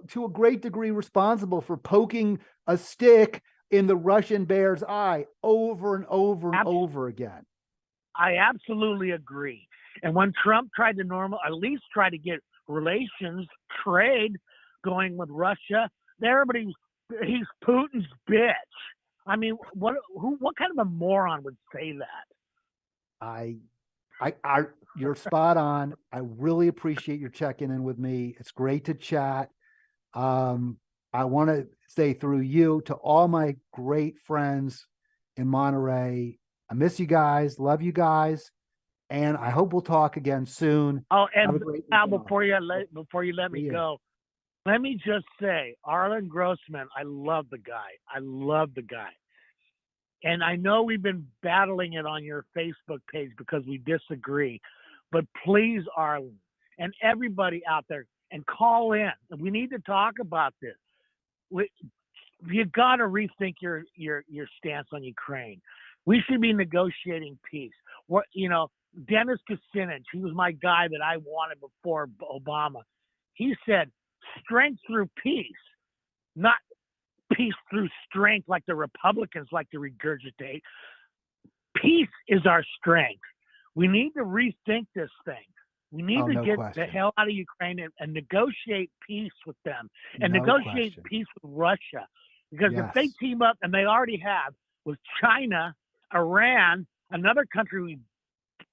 to a great degree responsible for poking a stick in the Russian bear's eye over and over and over again. I absolutely agree. And when Trump tried to at least try to get relations, trade going with Russia, he's Putin's bitch. I mean, what kind of a moron would say that? You're spot on. I really appreciate your checking in with me. It's great to chat. I want to say through you to all my great friends in Monterey, I miss you guys, love you guys, and I hope we'll talk again soon. Oh, and now before you let me go, let me just say, Arlen Grossman, I love the guy. And I know we've been battling it on your Facebook page because we disagree, but please, Arlen, and everybody out there, and call in. We need to talk about this. You've got to rethink your stance on Ukraine. We should be negotiating peace. Dennis Kucinich, he was my guy that I wanted before Obama. He said, strength through peace, not peace through strength like the Republicans like to regurgitate. Peace is our strength. We need to rethink this thing. We need to get the hell out of Ukraine and negotiate peace with them and negotiate peace with Russia. Because if they team up, and they already have, with China, Iran, another country we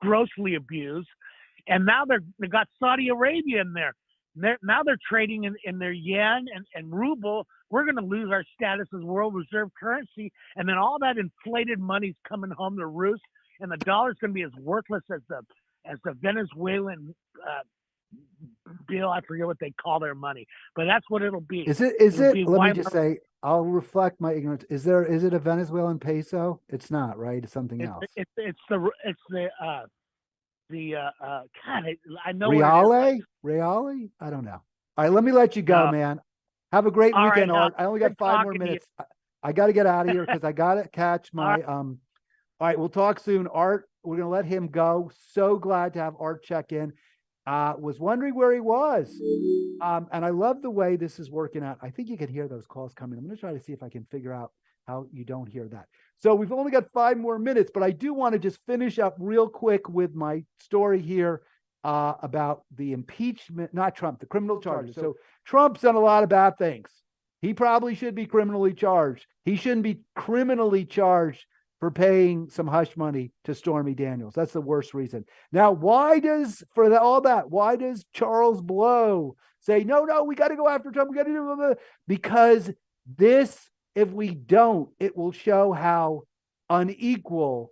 grossly abuse, and now they got Saudi Arabia in there. Now they're trading in their yen and ruble. We're going to lose our status as world reserve currency, and then all that inflated money's coming home to roost, and the dollar's going to be as worthless as the Venezuelan bill. I forget what they call their money, but that's what it'll be. Is it? Let me just say, I'll reflect my ignorance. Is it a Venezuelan peso? It's not, right? It's something else. It's the God, I know Reale? I don't know. All right, let me let you go, man. Have a great weekend, Art. I only got 5 more minutes. I got to get out of here because I got to catch my. All right, we'll talk soon, Art. We're gonna let him go. So glad to have Art check in. Was wondering where he was, and I love the way this is working out. I think you can hear those calls coming. I'm gonna try to see if I can figure out how you don't hear that. So we've only got 5 more minutes, but I do want to just finish up real quick with my story here about the impeachment, not Trump, the criminal charges. So Trump's done a lot of bad things. He probably should be criminally charged. He shouldn't be criminally charged for paying some hush money to Stormy Daniels. That's the worst reason. Now, why does Charles Blow say, no, we got to go after Trump. We got to do blah. Because this, if we don't, it will show how unequal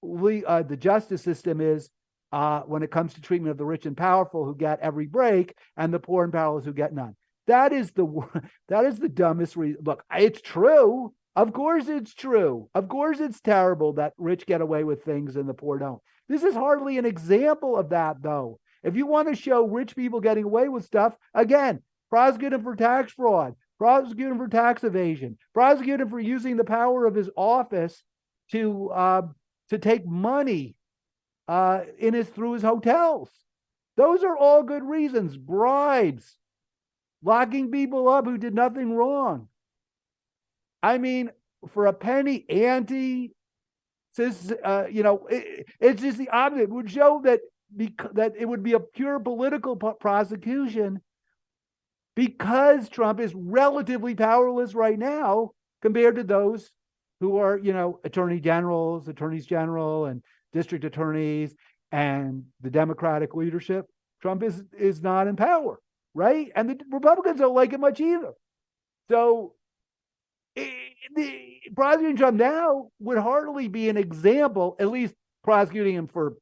the justice system is when it comes to treatment of the rich and powerful who get every break and the poor and powerless who get none. That is the dumbest reason. Look, it's true. Of course it's true. Of course it's terrible that rich get away with things and the poor don't. This is hardly an example of that, though. If you want to show rich people getting away with stuff, again, prosecute him for tax fraud, prosecute him for tax evasion, prosecute him for using the power of his office to take money through his hotels. Those are all good reasons. Bribes, locking people up who did nothing wrong. I mean, for a penny ante, it's just the opposite. It would show that it would be a pure political prosecution because Trump is relatively powerless right now compared to those who are, attorneys general, and district attorneys and the Democratic leadership. Trump is not in power, right? And the Republicans don't like it much either. So the prosecuting Trump now would hardly be an example, at least prosecuting him for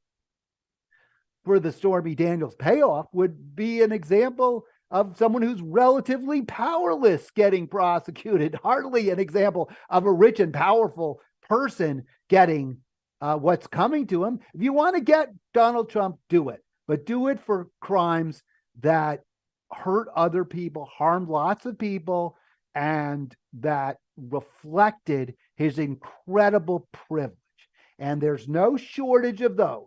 the Stormy Daniels payoff would be an example of someone who's relatively powerless getting prosecuted, hardly an example of a rich and powerful person getting what's coming to him. If you want to get Donald Trump, do it, but do it for crimes that hurt other people, harmed lots of people, and that reflected his incredible privilege. And there's no shortage of those.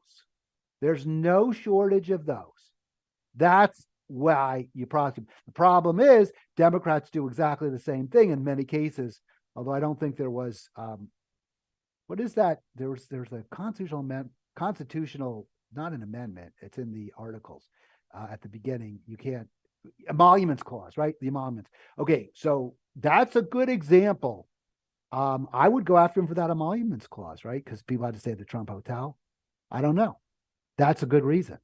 There's no shortage of those. That's why you prosecute. The problem is Democrats do exactly the same thing in many cases, although I don't think there was, what is that? There's a constitutional, not an amendment. It's in the articles at the beginning. You can't, emoluments clause, right? The emoluments. Okay, so that's a good example. I would go after him for that emoluments clause, right? Because people had to stay at the Trump Hotel. I don't know. That's a good reason.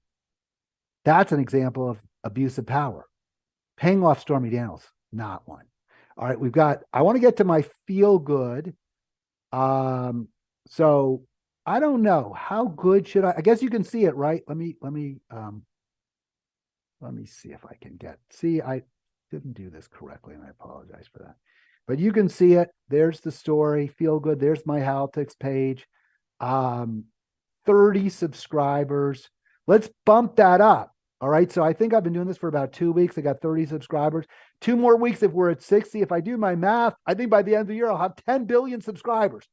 That's an example of abuse of power. Paying off Stormy Daniels, not one. All right, I want to get to my feel good. So I don't know. How good should I guess you can see it, right? Let me see if I can I didn't do this correctly, and I apologize for that. But you can see it. There's the story. Feel good. There's my Halitics page. 30 subscribers. Let's bump that up. All right. So I think I've been doing this for about 2 weeks. I got 30 subscribers. 2 more weeks if we're at 60. If I do my math, I think by the end of the year, I'll have 10 billion subscribers.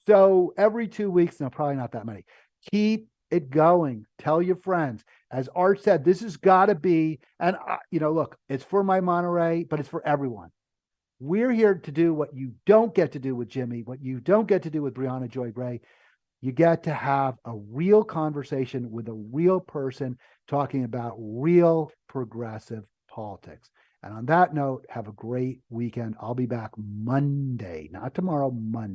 So every 2 weeks, no, probably not that many. Keep it going. Tell your friends. As Art said, this has got to be, and look, it's for my Monterey, but it's for everyone. We're here to do what you don't get to do with Jimmy, what you don't get to do with Brianna Joy Gray. You get to have a real conversation with a real person talking about real progressive politics. And on that note, have a great weekend. I'll be back Monday, not tomorrow, Monday.